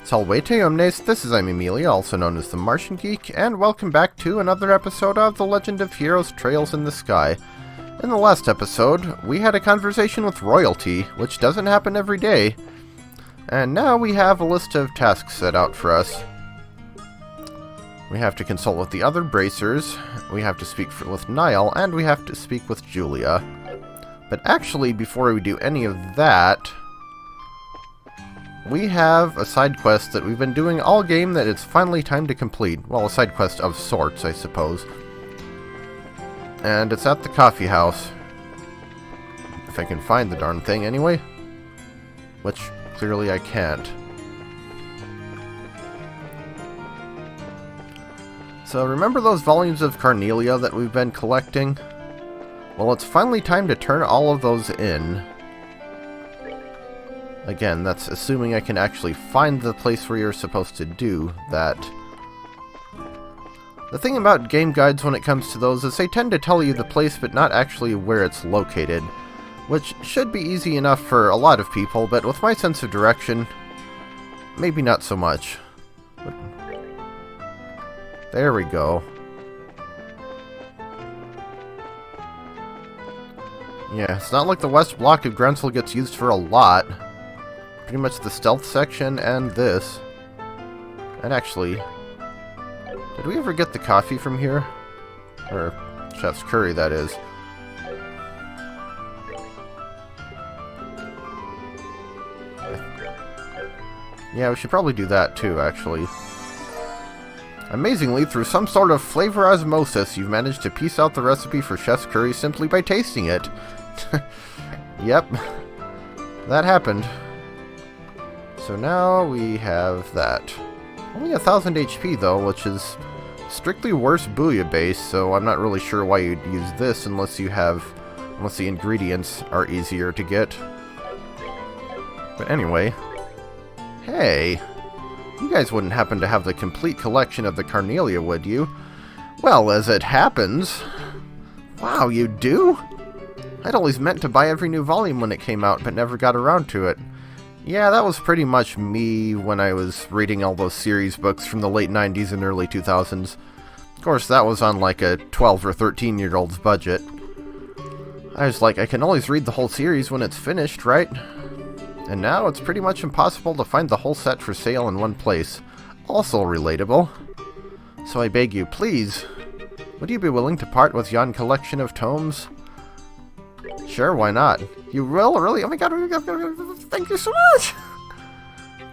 Salvete omnes, this is Emilia, also known as TheMartianGeek, and welcome back to another episode of The Legend of Heroes Trails in the Sky. In the last episode, we had a conversation with royalty, which doesn't happen every day, and now we have a list of tasks set out for us. We have to consult with the other bracers, we have to speak with Niall, and we have to speak with Julia. But actually, before we do any of that, we have a side quest that we've been doing all game that it's finally time to complete. Well, a side quest of sorts, I suppose. And it's at the coffee house. If I can find the darn thing anyway. Which, clearly I can't. So, remember those volumes of Carnelia that we've been collecting? Well, it's finally time to turn all of those in. Again, that's assuming I can actually find the place where you're supposed to do that. The thing about game guides when it comes to those is they tend to tell you the place but not actually where it's located, which should be easy enough for a lot of people, but with my sense of direction, maybe not so much. There we go. Yeah, it's not like the west block of Grensel gets used for a lot. Pretty much the stealth section and this. And actually, did we ever get the coffee from here? Or Chef's Curry, that is. Yeah, we should probably do that too, actually. Amazingly, through some sort of flavor osmosis, you've managed to piece out the recipe for Chef's Curry simply by tasting it. Yep, that happened. So now we have that. Only 1000 HP though, which is strictly worse bouillabaisse, so I'm not really sure why you'd use this unless the ingredients are easier to get. But anyway, hey, you guys wouldn't happen to have the complete collection of the Carnelia, would you? Well, as it happens... Wow, you do? I'd always meant to buy every new volume when it came out, but never got around to it. Yeah, that was pretty much me when I was reading all those series books from the late 90s and early 2000s. Of course, that was on like a 12 or 13-year-old's budget. I was like, I can always read the whole series when it's finished, right? And now it's pretty much impossible to find the whole set for sale in one place. Also relatable. So I beg you, please, would you be willing to part with yon collection of tomes? Sure, why not? You will? Really? Oh my god, thank you so much!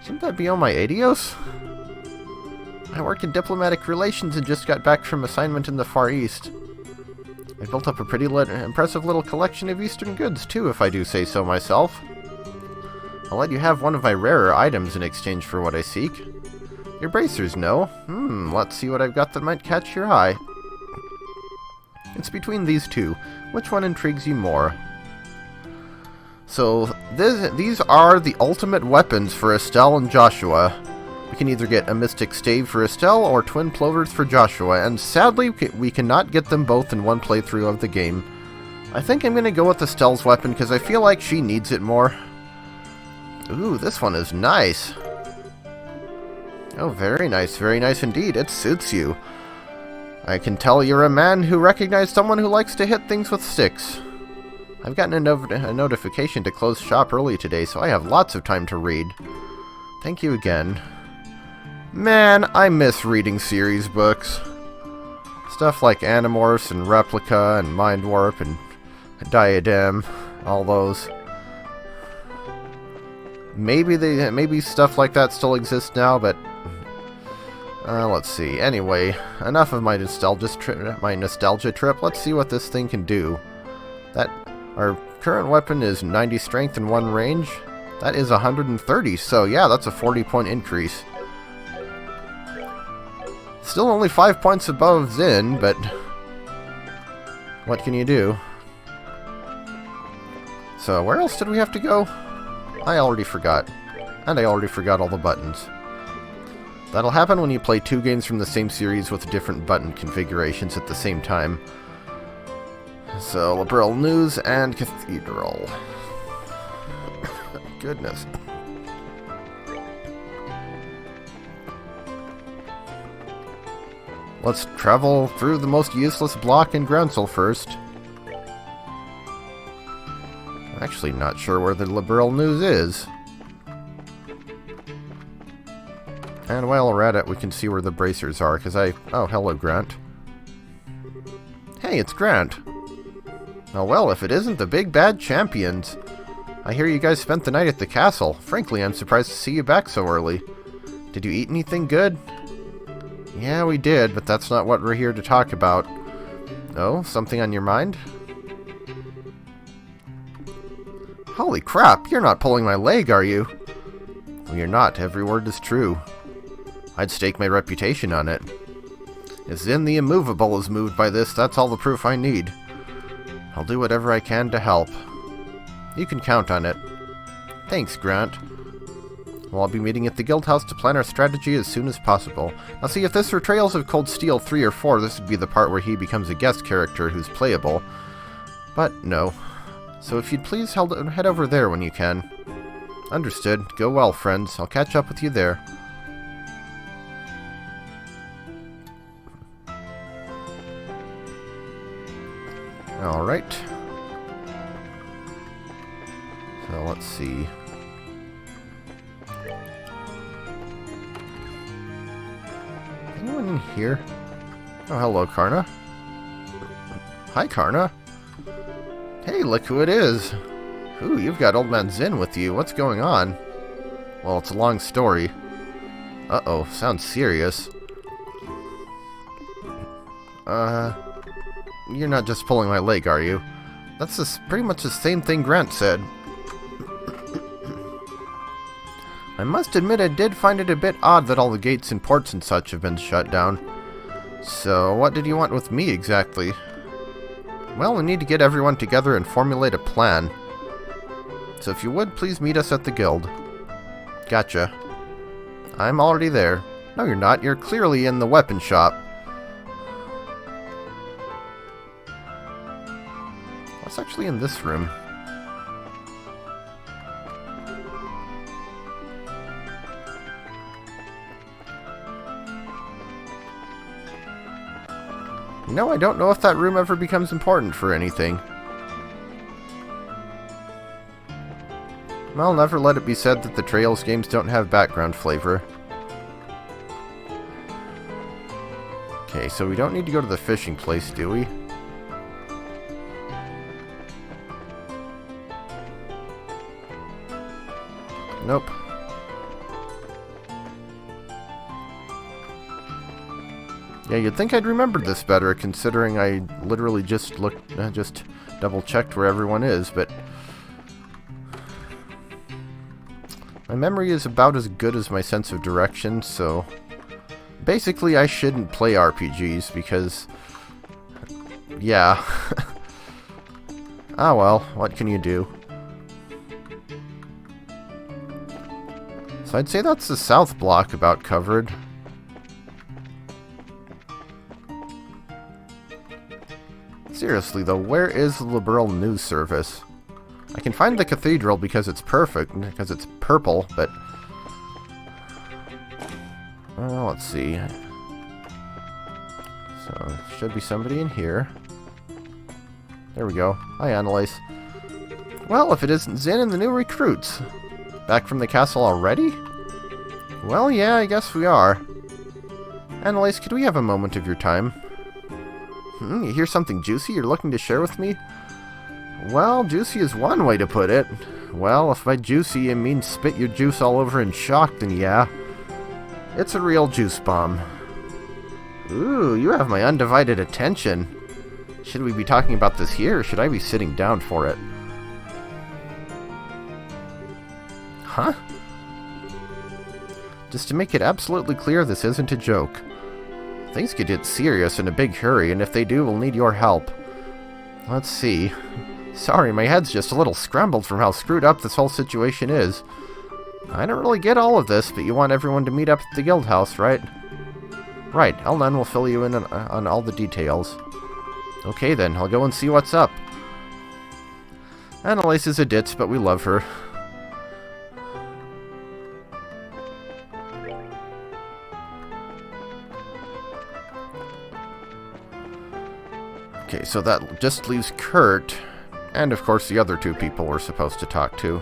Shouldn't that be on my adios? I work in diplomatic relations and just got back from assignment in the Far East. I built up a pretty impressive little collection of Eastern goods, too, if I do say so myself. I'll let you have one of my rarer items in exchange for what I seek. Your bracers know. Let's see what I've got that might catch your eye. It's between these two. Which one intrigues you more? So, these are the ultimate weapons for Estelle and Joshua. We can either get a Mystic Stave for Estelle or Twin Plovers for Joshua, and sadly we cannot get them both in one playthrough of the game. I think I'm going to go with Estelle's weapon because I feel like she needs it more. Ooh, this one is nice. Oh, very nice indeed. It suits you. I can tell you're a man who recognized someone who likes to hit things with sticks. I've gotten a notification to close shop early today, so I have lots of time to read. Thank you again. Man, I miss reading series books. Stuff like Animorphs and Replica and Mind Warp and Diadem, all those. Maybe stuff like that still exists now, but let's see. Anyway, enough of my nostalgia trip. Let's see what this thing can do. Our current weapon is 90 strength and 1 range. That is 130, so yeah, that's a 40-point increase. Still only 5 points above Zin, but what can you do? So, where else did we have to go? I already forgot. And I already forgot all the buttons. That'll happen when you play 2 games from the same series with different button configurations at the same time. So, Liberal News and Cathedral. Goodness. Let's travel through the most useless block in Groundsel first. I'm actually not sure where the liberal news is. And while we're at it, we can see where the bracers are, because Oh, hello, Grant. Hey, it's Grant. Oh, well, if it isn't the big bad champions. I hear you guys spent the night at the castle. Frankly, I'm surprised to see you back so early. Did you eat anything good? Yeah, we did, but that's not what we're here to talk about. Oh, something on your mind? Holy crap, you're not pulling my leg, are you? Well, you're not. Every word is true. I'd stake my reputation on it. If Zin the Immovable is moved by this, that's all the proof I need. I'll do whatever I can to help. You can count on it. Thanks, Grant. Well, I'll be meeting at the Guildhouse to plan our strategy as soon as possible. Now see, if this were Trails of Cold Steel 3 or 4, this would be the part where he becomes a guest character who's playable. But no. So if you'd please head over there when you can. Understood. Go well, friends. I'll catch up with you there. Alright. So let's see. Anyone in here? Oh, hello, Karna. Hi, Karna. Hey, look who it is. Ooh, you've got Old Man Zin with you. What's going on? Well, it's a long story. Uh-oh, sounds serious. You're not just pulling my leg, are you? That's pretty much the same thing Grant said. I must admit I did find it a bit odd that all the gates and ports and such have been shut down. So, what did you want with me exactly? Well, we need to get everyone together and formulate a plan. So if you would, please meet us at the guild. Gotcha. I'm already there. No, you're not. You're clearly in the weapon shop. What's actually in this room? No, I don't know if that room ever becomes important for anything. I'll never let it be said that the Trails games don't have background flavor. Okay, so we don't need to go to the fishing place, do we? Nope. Yeah, you'd think I'd remembered this better, considering I literally just double-checked where everyone is, but my memory is about as good as my sense of direction, so basically I shouldn't play RPGs, because yeah. Ah well, what can you do? So I'd say that's the south block about covered. Seriously though, where is the Liberal News Service? I can find the cathedral because it's perfect, because it's purple, but well, let's see. So, there should be somebody in here. There we go. Hi, Annalise. Well, if it isn't Zin and the new recruits. Back from the castle already? Well, yeah, I guess we are. Annalise, could we have a moment of your time? You hear something juicy you're looking to share with me? Well, juicy is one way to put it. Well, if by juicy you mean spit your juice all over in shock, then yeah. It's a real juice bomb. Ooh, you have my undivided attention. Should we be talking about this here, or should I be sitting down for it? Huh? Just to make it absolutely clear, this isn't a joke. Things could get serious in a big hurry, and if they do, we'll need your help. Let's see. Sorry, my head's just a little scrambled from how screwed up this whole situation is. I don't really get all of this, but you want everyone to meet up at the Guildhouse, right? Right, Elnan will fill you in on all the details. Okay then, I'll go and see what's up. Annalise is a ditz, but we love her. Okay, so that just leaves Kurt, and of course the other two people we're supposed to talk to.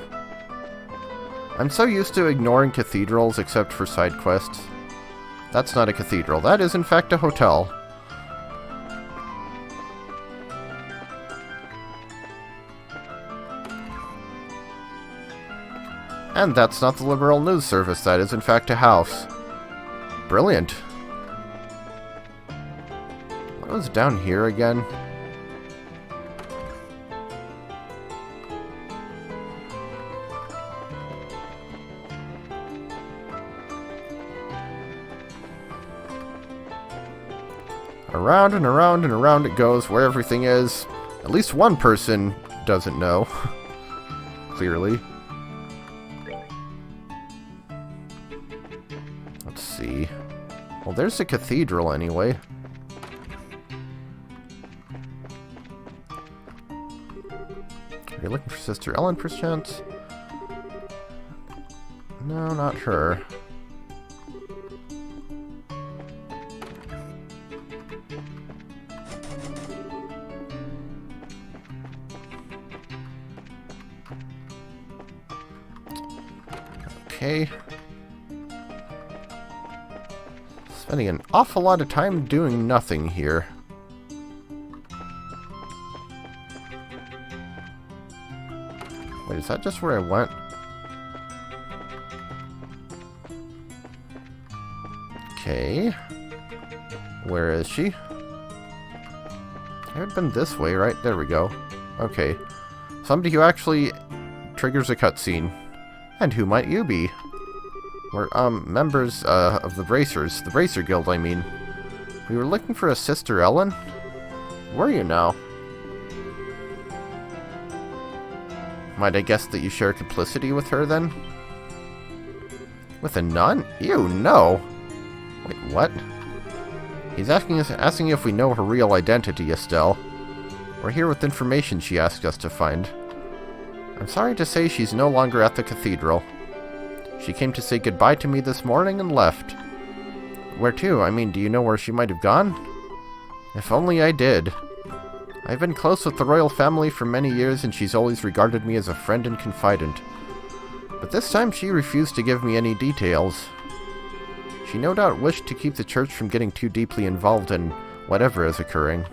I'm so used to ignoring cathedrals except for side quests. That's not a cathedral. That is in fact a hotel. And that's not the Liberal News Service. That is in fact a house. Brilliant. What was down here again? Around and around and around it goes, where everything is. At least one person doesn't know. Clearly. Let's see. Well, there's the cathedral anyway. Are you looking for Sister Ellen, perchance? No, not her. Okay. Spending an awful lot of time doing nothing here. Wait, is that just where I went? Okay. Where is she? I haven't been this way, right? There we go. Okay. Somebody who actually triggers a cutscene. And who might you be? We're, members, of the Bracers. The Bracer Guild, I mean. We were looking for a Sister Ellen? Where are you now? Might I guess that you share complicity with her, then? With a nun? Ew, no! Wait, what? He's asking if we know her real identity, Estelle. We're here with information she asked us to find. I'm sorry to say she's no longer at the cathedral. She came to say goodbye to me this morning and left. Where to? I mean, do you know where she might have gone? If only I did. I've been close with the royal family for many years, and she's always regarded me as a friend and confidant. But this time she refused to give me any details. She no doubt wished to keep the church from getting too deeply involved in whatever is occurring.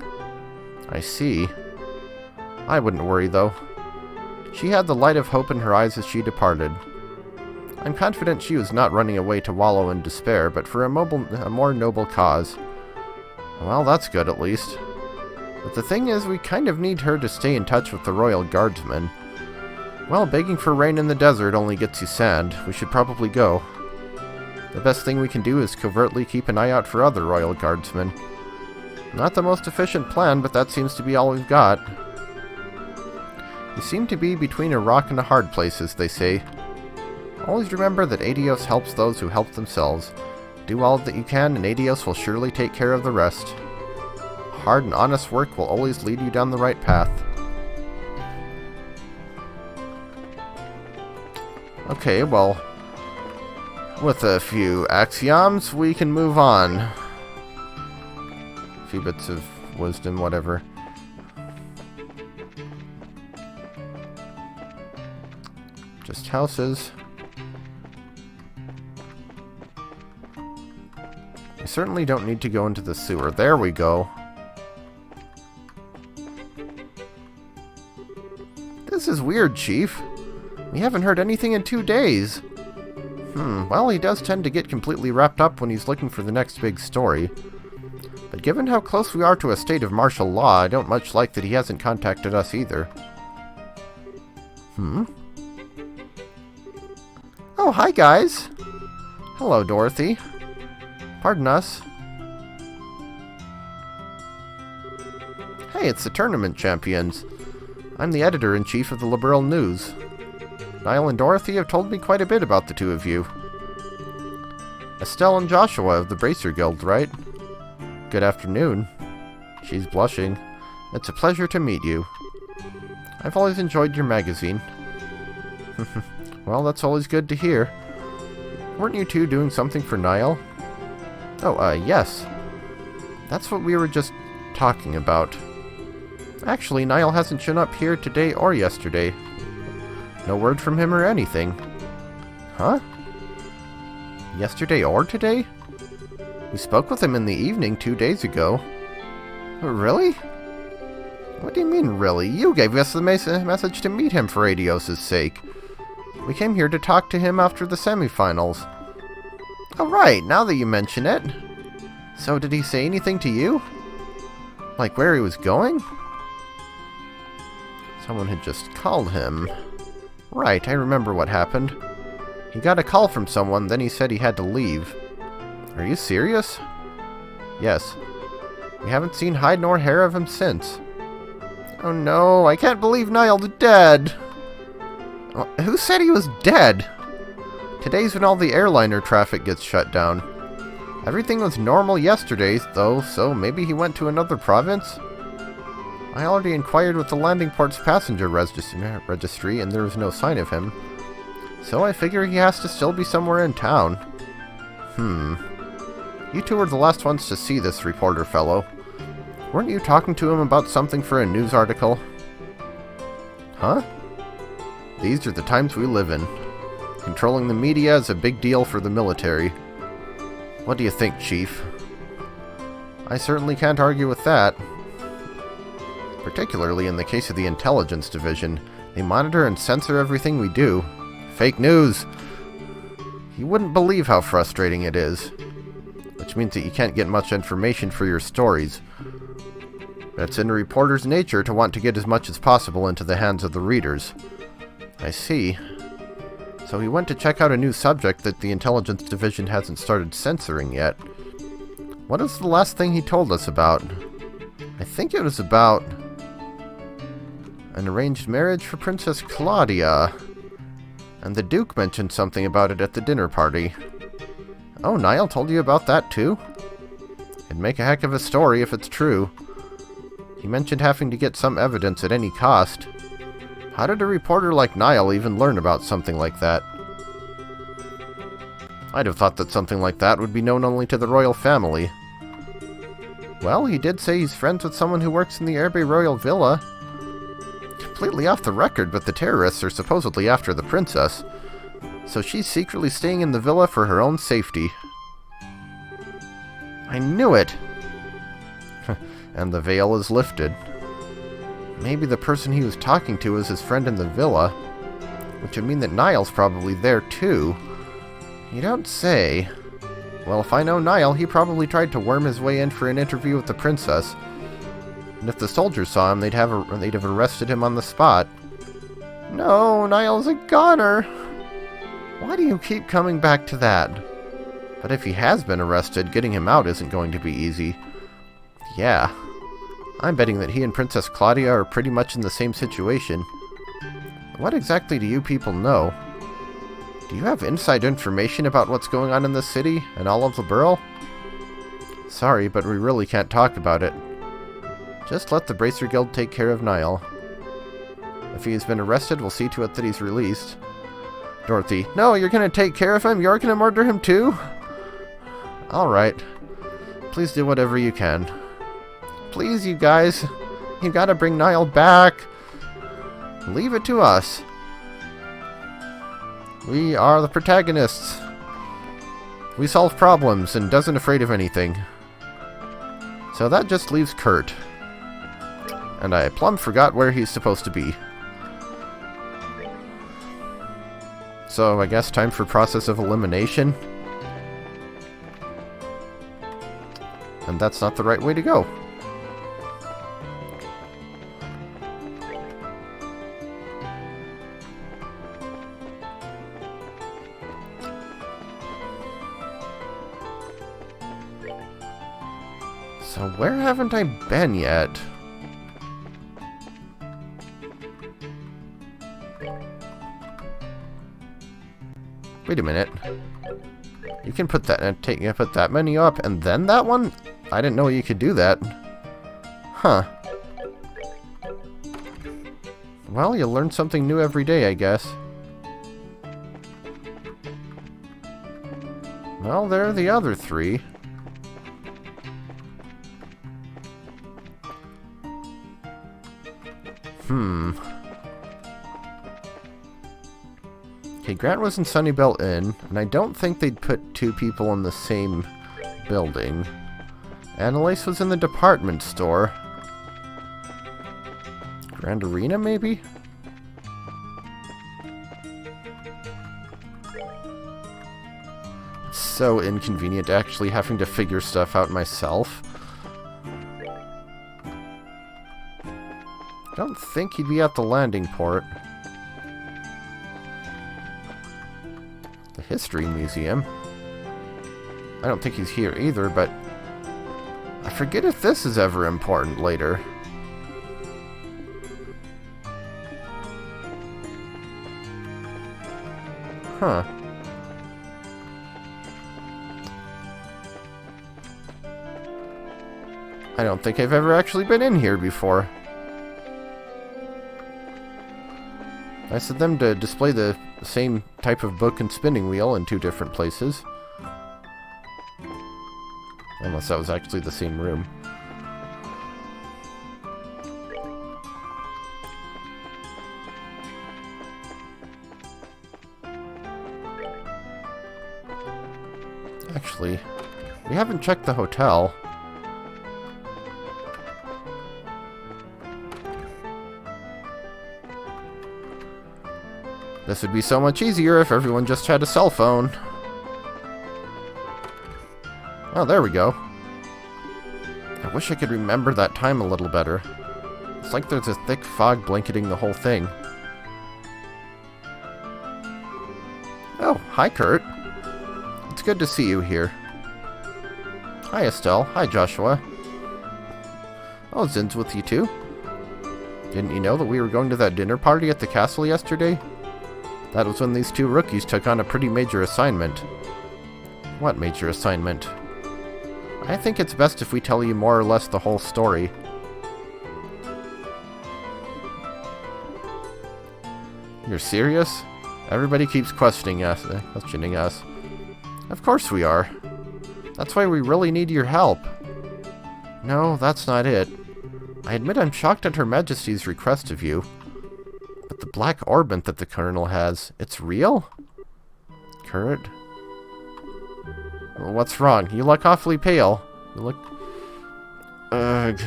I see. I wouldn't worry, though. She had the light of hope in her eyes as she departed. I'm confident she was not running away to wallow in despair, but for a more noble cause. Well, that's good, at least. But the thing is, we kind of need her to stay in touch with the royal guardsmen. Well, begging for rain in the desert only gets you sand. We should probably go. The best thing we can do is covertly keep an eye out for other royal guardsmen. Not the most efficient plan, but that seems to be all we've got. You seem to be between a rock and a hard place, as they say. Always remember that Adios helps those who help themselves. Do all that you can, and Adios will surely take care of the rest. Hard and honest work will always lead you down the right path. Okay, well, with a few axioms, we can move on. A few bits of wisdom, whatever. Just houses. We certainly don't need to go into the sewer. There we go. This is weird, Chief. We haven't heard anything in 2 days. Well, he does tend to get completely wrapped up when he's looking for the next big story. But given how close we are to a state of martial law, I don't much like that he hasn't contacted us either. Oh, hi guys! Hello, Dorothy. Pardon us. Hey, it's the tournament champions. I'm the editor-in-chief of the Liberal News. Niall and Dorothy have told me quite a bit about the two of you. Estelle and Joshua of the Bracer Guild, right? Good afternoon. She's blushing. It's a pleasure to meet you. I've always enjoyed your magazine. Well, that's always good to hear. Weren't you two doing something for Niall? Oh, yes. That's what we were just talking about. Actually, Niall hasn't shown up here today or yesterday. No word from him or anything. Huh? Yesterday or today? We spoke with him in the evening 2 days ago. Really? What do you mean, really? You gave us the message to meet him for Adios' sake. We came here to talk to him after the semifinals. Oh, right, now that you mention it. So did he say anything to you? Like where he was going? Someone had just called him. Right, I remember what happened. He got a call from someone, then he said he had to leave. Are you serious? Yes. We haven't seen hide nor hair of him since. Oh no, I can't believe Niall's dead! Who said he was dead? Today's when all the airliner traffic gets shut down. Everything was normal yesterday, though, so maybe he went to another province? I already inquired with the landing port's passenger registry, and there was no sign of him. So I figure he has to still be somewhere in town. You two were the last ones to see this reporter fellow. Weren't you talking to him about something for a news article? Huh? These are the times we live in. Controlling the media is a big deal for the military. What do you think, Chief? I certainly can't argue with that. Particularly in the case of the Intelligence Division. They monitor and censor everything we do. Fake news! You wouldn't believe how frustrating it is. Which means that you can't get much information for your stories. It's in a reporter's nature to want to get as much as possible into the hands of the readers. I see. So he went to check out a new subject that the Intelligence Division hasn't started censoring yet. What is the last thing he told us about? I think it was about an arranged marriage for Princess Claudia. And the Duke mentioned something about it at the dinner party. Oh, Niall told you about that too? It'd make a heck of a story if it's true. He mentioned having to get some evidence at any cost. How did a reporter like Niall even learn about something like that? I'd have thought that something like that would be known only to the royal family. Well, he did say he's friends with someone who works in the Airby Royal Villa. Completely off the record, but the terrorists are supposedly after the princess. So she's secretly staying in the villa for her own safety. I knew it! And the veil is lifted. Maybe the person he was talking to is his friend in the villa, which would mean that Niall's probably there too. You don't say. Well, if I know Niall, he probably tried to worm his way in for an interview with the princess. And if the soldiers saw him, they'd have arrested him on the spot. No, Niall's a goner! Why do you keep coming back to that? But if he has been arrested, getting him out isn't going to be easy. Yeah. I'm betting that he and Princess Claudia are pretty much in the same situation. What exactly do you people know? Do you have inside information about what's going on in the city and all of the borough? Sorry, but we really can't talk about it. Just let the Bracer Guild take care of Niall. If he has been arrested, we'll see to it that he's released. Dorothy, no, you're gonna take care of him? You're gonna murder him too? Alright. Please do whatever you can. Please, you guys. You gotta bring Niall back. Leave it to us. We are the protagonists. We solve problems and doesn't afraid of anything. So that just leaves Kurt. And I plumb forgot where he's supposed to be. So I guess time for process of elimination. And that's not the right way to go. So where haven't I been yet? Wait a minute. You can put that put that menu up and then that one? I didn't know you could do that. Huh. Well, you learn something new every day, I guess. Well, there are the other three. Okay, Grant was in Sunnybell Inn, and I don't think they'd put two people in the same building. Annalise was in the department store. Grand Arena, maybe? It's so inconvenient actually having to figure stuff out myself. I don't think he'd be at the landing port. The History Museum. I don't think he's here either, but I forget if this is ever important later. Huh. I don't think I've ever actually been in here before. Nice of them to display the same type of book and spinning wheel in two different places. Unless that was actually the same room. Actually, we haven't checked the hotel. This would be so much easier if everyone just had a cell phone. Oh, there we go. I wish I could remember that time a little better. It's like there's a thick fog blanketing the whole thing. Oh, hi, Kurt. It's good to see you here. Hi, Estelle. Hi, Joshua. Oh, Zin's with you too? Didn't you know that we were going to that dinner party at the castle yesterday? That was when these two rookies took on a pretty major assignment. What major assignment? I think it's best if we tell you more or less the whole story. You're serious? Everybody keeps questioning us. Of course we are. That's why we really need your help. No, that's not it. I admit I'm shocked at Her Majesty's request of you. But the black orbment that the Colonel has, it's real? Kurt? Well, what's wrong? You look awfully pale. You look... Ugh.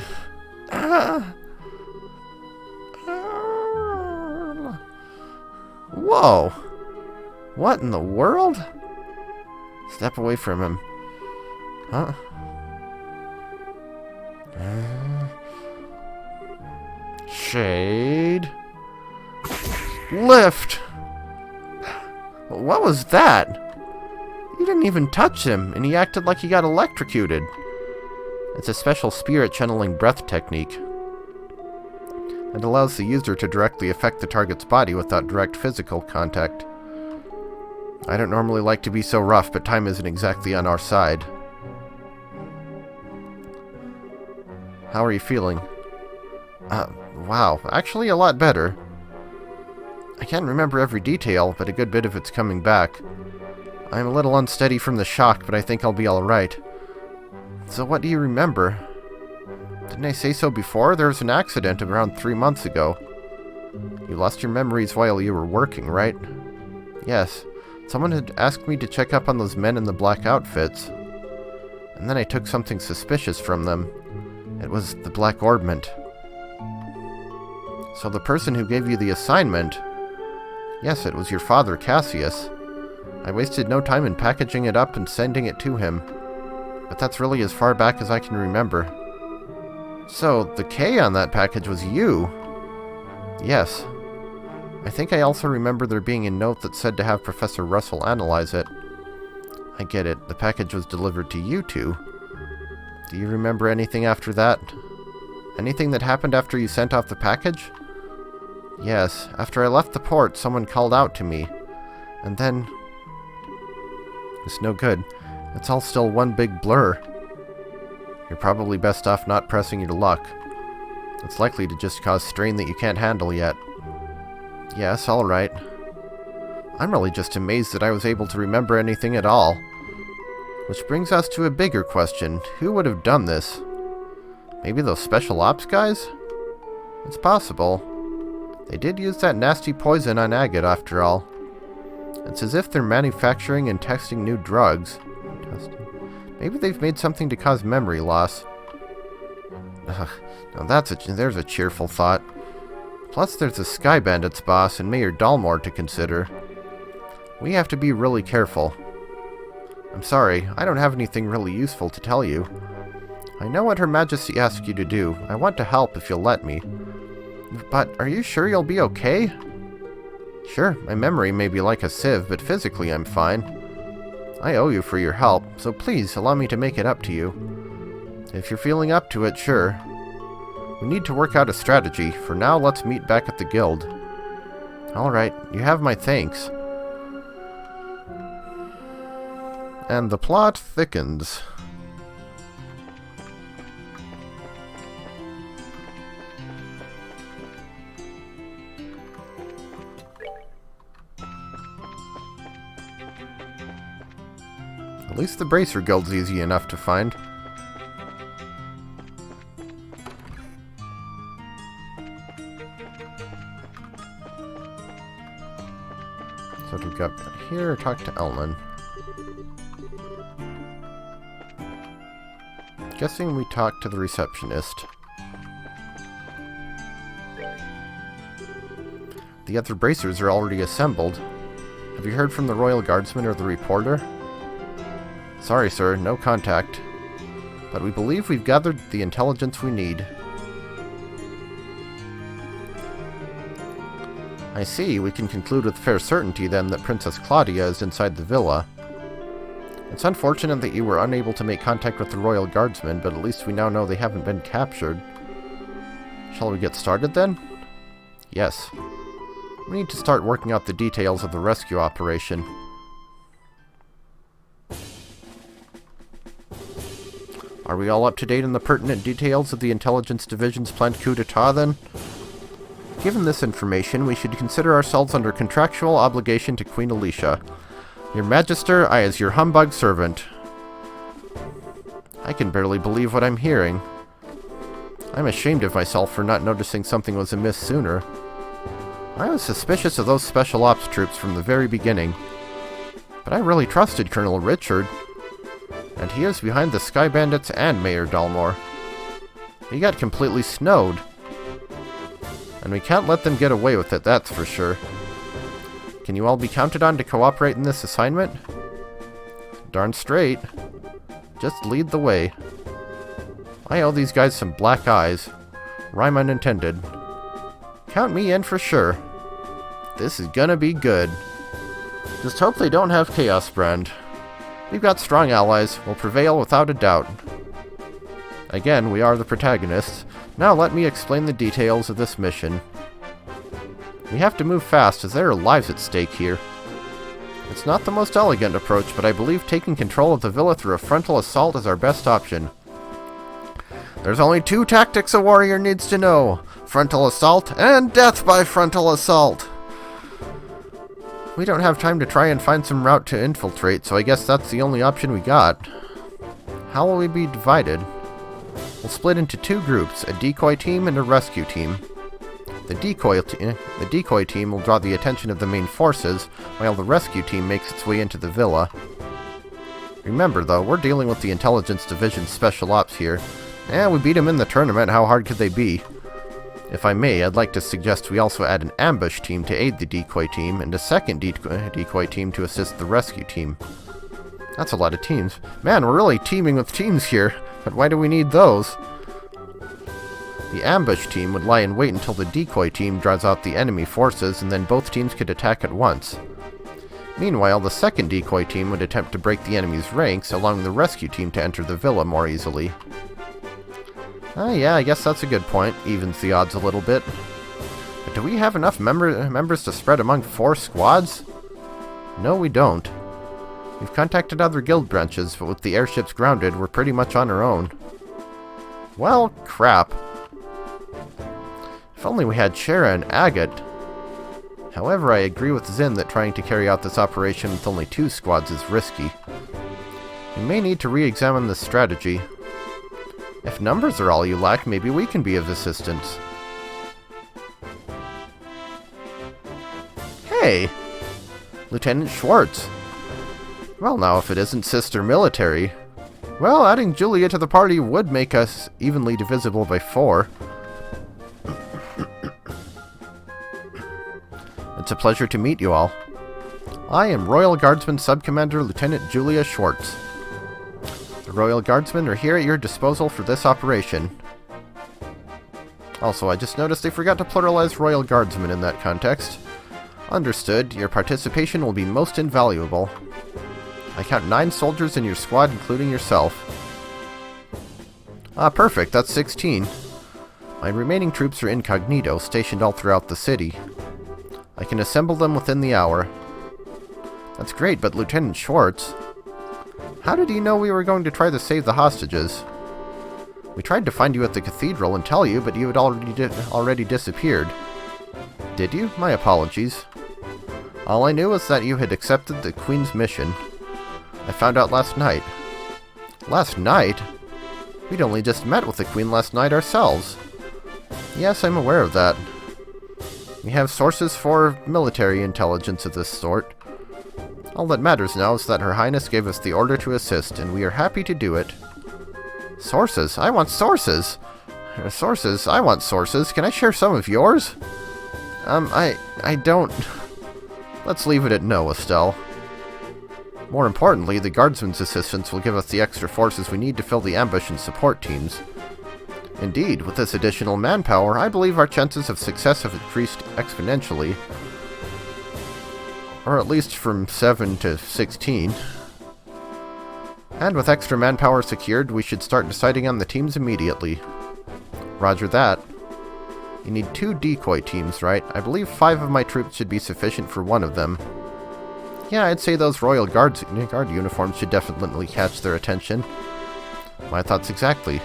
Whoa! What in the world? Step away from him. Huh? Shade. Lift! What was that? You didn't even touch him, and he acted like he got electrocuted. It's a special spirit channeling breath technique. It allows the user to directly affect the target's body without direct physical contact. I don't normally like to be so rough, but time isn't exactly on our side. How are you feeling? Wow, actually a lot better. I can't remember every detail, but a good bit of it's coming back. I'm a little unsteady from the shock, but I think I'll be alright. So what do you remember? Didn't I say so before? There was an accident around 3 months ago. You lost your memories while you were working, right? Yes. Someone had asked me to check up on those men in the black outfits. And then I took something suspicious from them. It was the black orbment. So the person who gave you the assignment... Yes, it was your father, Cassius. I wasted no time in packaging it up and sending it to him. But that's really as far back as I can remember. So, the K on that package was you? Yes. I think I also remember there being a note that said to have Professor Russell analyze it. I get it. The package was delivered to you two. Do you remember anything after that? Anything that happened after you sent off the package? Yes. After I left the port, someone called out to me. And then... It's no good. It's all still one big blur. You're probably best off not pressing your luck. It's likely to just cause strain that you can't handle yet. Yes, alright. I'm really just amazed that I was able to remember anything at all. Which brings us to a bigger question. Who would have done this? Maybe those special ops guys? It's possible. They did use that nasty poison on Agate after all. It's as if they're manufacturing and testing new drugs. Maybe they've made something to cause memory loss. Ugh, now there's a cheerful thought. Plus there's the Sky Bandits boss and Mayor Dalmor to consider. We have to be really careful. I'm sorry, I don't have anything really useful to tell you. I know what Her Majesty asked you to do. I want to help if you'll let me. But are you sure you'll be okay? Sure, my memory may be like a sieve, but physically I'm fine. I owe you for your help, so please allow me to make it up to you. If you're feeling up to it, sure. We need to work out a strategy. For now, let's meet back at the guild. Alright, you have my thanks. And the plot thickens. At least the Bracer Guild's easy enough to find. So what we've got here, talk to Elman. Guessing we talk to the receptionist. The other bracers are already assembled. Have you heard from the Royal Guardsman or the reporter? Sorry, sir, no contact. But we believe we've gathered the intelligence we need. I see, we can conclude with fair certainty then that Princess Claudia is inside the villa. It's unfortunate that you were unable to make contact with the Royal Guardsmen, but at least we now know they haven't been captured. Shall we get started then? Yes. We need to start working out the details of the rescue operation. Are we all up to date on the pertinent details of the Intelligence Division's planned coup d'etat then? Given this information, we should consider ourselves under contractual obligation to Queen Alicia. Your Magister, I as your humbug servant. I can barely believe what I'm hearing. I'm ashamed of myself for not noticing something was amiss sooner. I was suspicious of those Special Ops troops from the very beginning. But I really trusted Colonel Richard. And he is behind the Sky Bandits and Mayor Dalmor. He got completely snowed. And we can't let them get away with it, that's for sure. Can you all be counted on to cooperate in this assignment? Darn straight. Just lead the way. I owe these guys some black eyes. Rhyme unintended. Count me in for sure. This is gonna be good. Just hope they don't have Chaos Brand. We've got strong allies. We'll prevail without a doubt. Again, we are the protagonists. Now let me explain the details of this mission. We have to move fast as there are lives at stake here. It's not the most elegant approach, but I believe taking control of the villa through a frontal assault is our best option. There's only two tactics a warrior needs to know. Frontal assault and death by frontal assault. We don't have time to try and find some route to infiltrate, so I guess that's the only option we got. How will we be divided? We'll split into two groups, a decoy team and a rescue team. The decoy team will draw the attention of the main forces, while the rescue team makes its way into the villa. Remember though, we're dealing with the Intelligence Division's Special Ops here. We beat them in the tournament, how hard could they be? If I may, I'd like to suggest we also add an ambush team to aid the decoy team, and a second decoy team to assist the rescue team. That's a lot of teams. Man, we're really teaming with teams here, but why do we need those? The ambush team would lie in wait until the decoy team draws out the enemy forces, and then both teams could attack at once. Meanwhile, the second decoy team would attempt to break the enemy's ranks, allowing the rescue team to enter the villa more easily. Yeah, I guess that's a good point. Evens the odds a little bit. But do we have enough members to spread among 4 squads? No, we don't. We've contacted other guild branches, but with the airships grounded, we're pretty much on our own. Well, crap. If only we had Shara and Agate. However, I agree with Zin that trying to carry out this operation with only 2 squads is risky. We may need to re-examine this strategy. If numbers are all you lack, maybe we can be of assistance. Hey! Lieutenant Schwartz. Well, now, if it isn't Sister Military. Well, adding Julia to the party would make us evenly divisible by 4. It's a pleasure to meet you all. I am Royal Guardsman Subcommander Lieutenant Julia Schwartz. The Royal Guardsmen are here at your disposal for this operation. Also, I just noticed they forgot to pluralize Royal Guardsmen in that context. Understood, your participation will be most invaluable. I count 9 soldiers in your squad, including yourself. Ah, perfect, that's 16. My remaining troops are incognito, stationed all throughout the city. I can assemble them within the hour. That's great, but Lieutenant Schwartz... How did he know we were going to try to save the hostages? We tried to find you at the cathedral and tell you, but you had already disappeared. Did you? My apologies. All I knew was that you had accepted the Queen's mission. I found out last night. Last night? We'd only just met with the Queen last night ourselves. Yes, I'm aware of that. We have sources for military intelligence of this sort. All that matters now is that Her Highness gave us the order to assist, and we are happy to do it. Sources? I want sources! Sources? I want sources. Can I share some of yours? I don't... Let's leave it at no, Estelle. More importantly, the Guardsmen's assistance will give us the extra forces we need to fill the ambush and support teams. Indeed, with this additional manpower, I believe our chances of success have increased exponentially. Or at least from 7 to 16. And with extra manpower secured, we should start deciding on the teams immediately. Roger that. You need 2 decoy teams, right? I believe 5 of my troops should be sufficient for 1 of them. Yeah, I'd say those Royal Guard uniforms should definitely catch their attention. My thoughts exactly.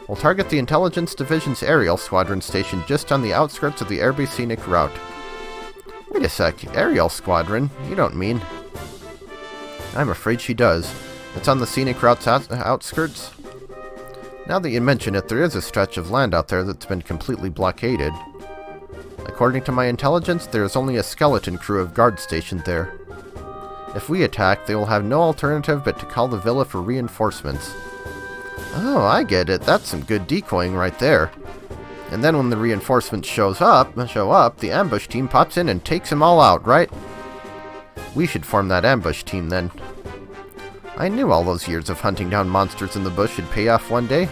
We'll target the Intelligence Division's aerial squadron stationed just on the outskirts of the Airbase scenic route. Wait a sec, aerial squadron? You don't mean... I'm afraid she does. It's on the scenic route's outskirts. Now that you mention it, there is a stretch of land out there that's been completely blockaded. According to my intelligence, there is only a skeleton crew of guards stationed there. If we attack, they will have no alternative but to call the villa for reinforcements. Oh, I get it. That's some good decoying right there. And then when the reinforcements show up, the ambush team pops in and takes them all out, right? We should form that ambush team then. I knew all those years of hunting down monsters in the bush would pay off one day.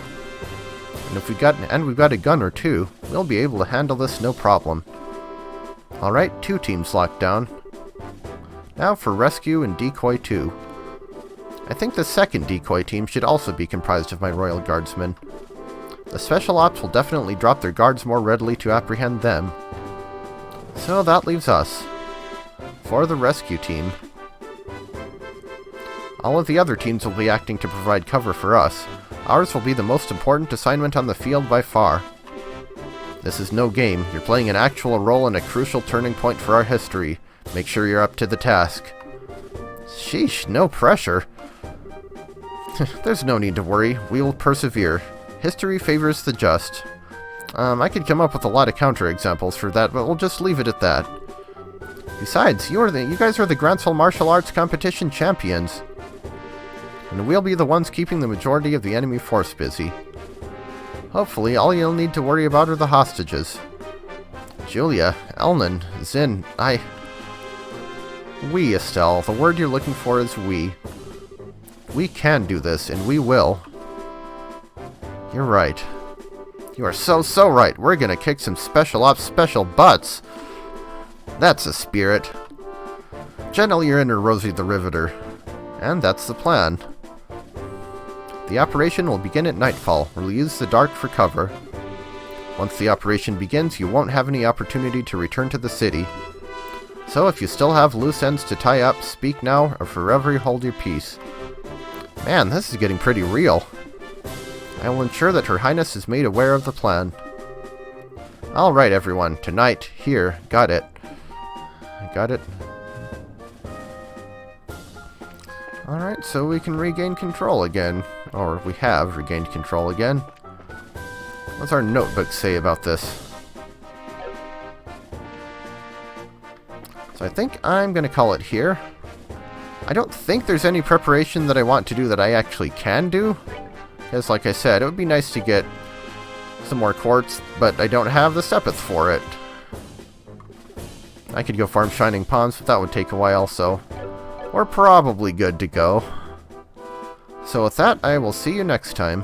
And if we've got a gun or 2, we'll be able to handle this no problem. Alright, 2 teams locked down. Now for rescue and decoy 2. I think the second decoy team should also be comprised of my Royal Guardsmen. The Special Ops will definitely drop their guards more readily to apprehend them. So that leaves us. For the rescue team. All of the other teams will be acting to provide cover for us. Ours will be the most important assignment on the field by far. This is no game. You're playing an actual role in a crucial turning point for our history. Make sure you're up to the task. Sheesh, no pressure. There's no need to worry. We will persevere. History favors the just. I could come up with a lot of counterexamples for that, but we'll just leave it at that. Besides, you guys are the Grancel Martial Arts Competition champions. And we'll be the ones keeping the majority of the enemy force busy. Hopefully, all you'll need to worry about are the hostages. Julia, Elnan, Zin, We, Estelle. The word you're looking for is we. We can do this, and we will. You're right. You are so right. We're gonna kick some special ops special butts. That's a spirit. Channel your inner Rosie the Riveter. And that's the plan. The operation will begin at nightfall. We'll use the dark for cover. Once the operation begins, you won't have any opportunity to return to the city. So if you still have loose ends to tie up, speak now or forever hold your peace. Man, this is getting pretty real. I will ensure that Her Highness is made aware of the plan. Alright everyone, tonight, here, got it. Got it. Alright, so we can regain control again. Or we have regained control again. What's our notebook say about this? So I think I'm going to call it here. I don't think there's any preparation that I want to do that I actually can do. Because like I said, it would be nice to get some more quartz, but I don't have the sepith for it. I could go farm Shining Ponds, but that would take a while, so we're probably good to go. So with that, I will see you next time.